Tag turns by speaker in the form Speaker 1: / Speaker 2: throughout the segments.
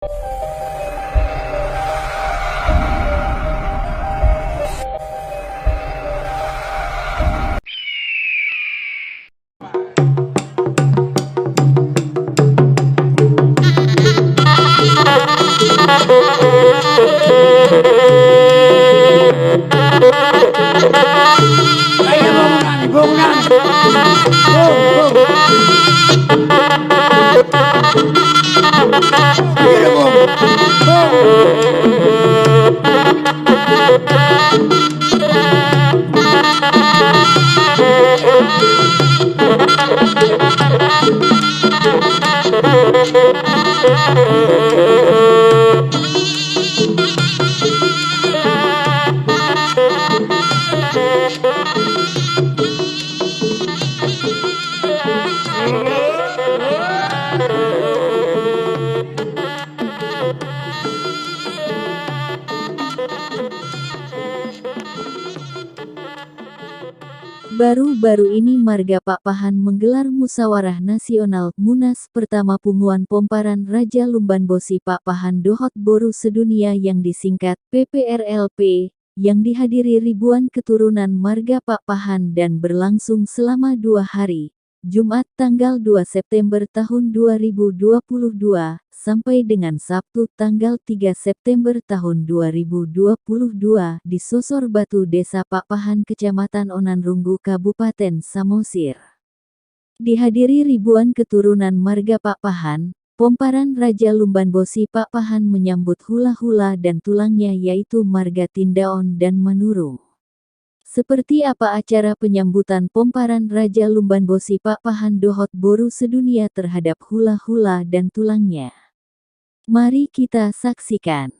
Speaker 1: Kaya bangunan. Bung. Iya, Bung.
Speaker 2: Baru-baru ini Marga Pakpahan menggelar Musyawarah Nasional Munas pertama Punguan Pomparan Raja Lumban Bosi Pakpahan Dohot Boru Sedunia yang disingkat PPRLP, yang dihadiri ribuan keturunan Marga Pakpahan dan berlangsung selama 2 hari, Jumat tanggal 2 September tahun 2022, sampai dengan Sabtu tanggal 3 September tahun 2022 di Sosor Batu Desa Pakpahan Kecamatan Onanrunggu Kabupaten Samosir. Dihadiri ribuan keturunan Marga Pakpahan, Pomparan Raja Lumban Bosi Pakpahan menyambut hula-hula dan tulangnya yaitu Marga Tindaon dan Manurung. Seperti apa acara penyambutan Pomparan Raja Lumban Bosi Pakpahan Dohot Boru Sedunia terhadap hula-hula dan tulangnya? Mari kita saksikan.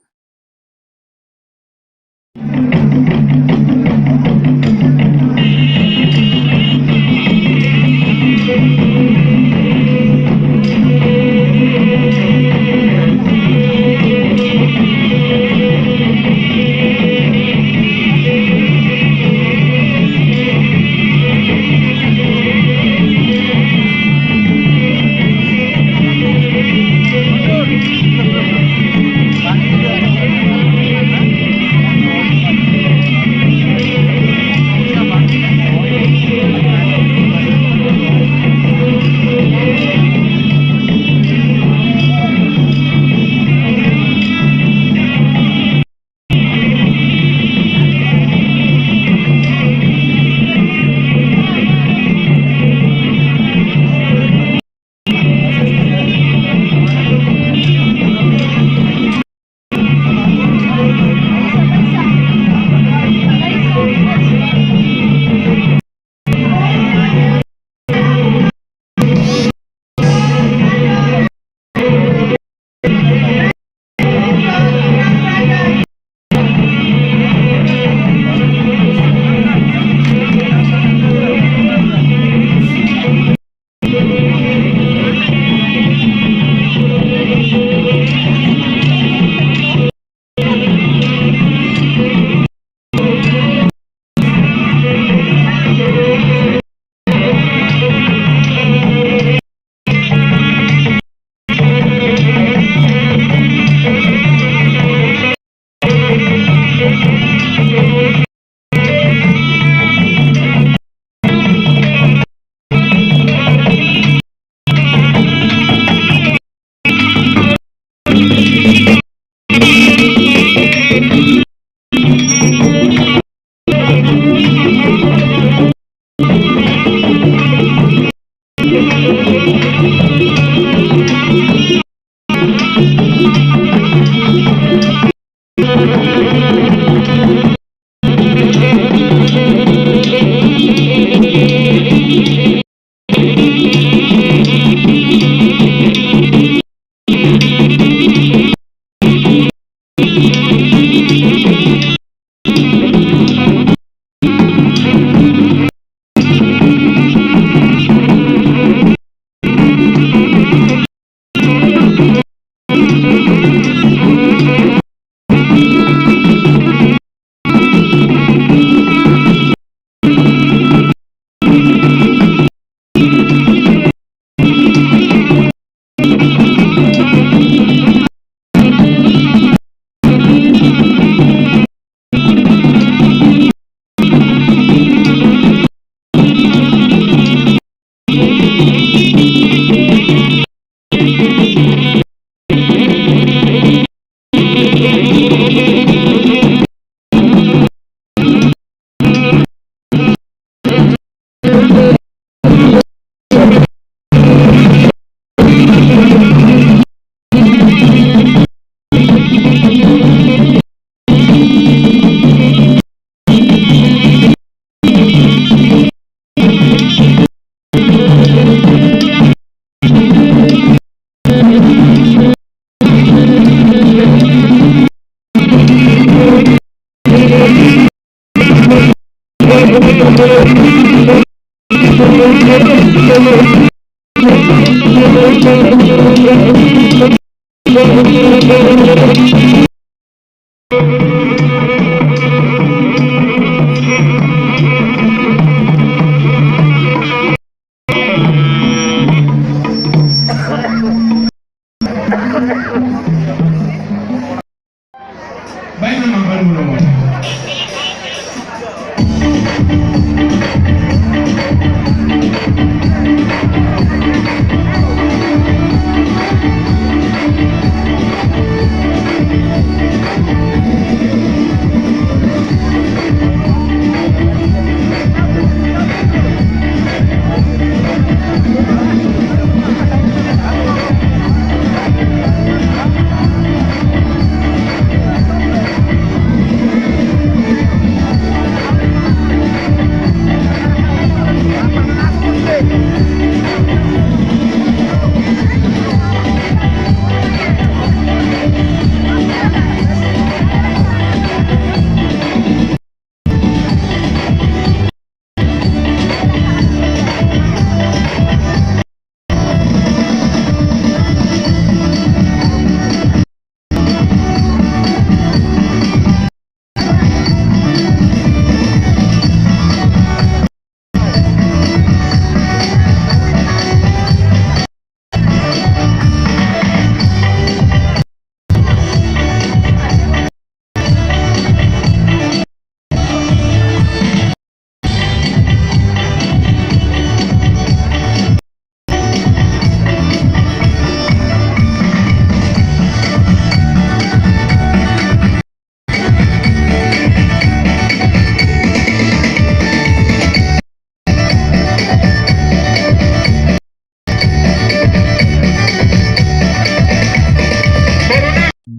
Speaker 3: Baik memang baru mulai.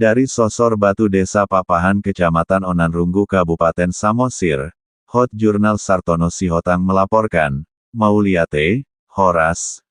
Speaker 4: Dari Sosor Batu Desa Papahan Kecamatan Onanrunggu Kabupaten Samosir, Hot Jurnal Sartono Sihotang melaporkan, Mauliate, Horas.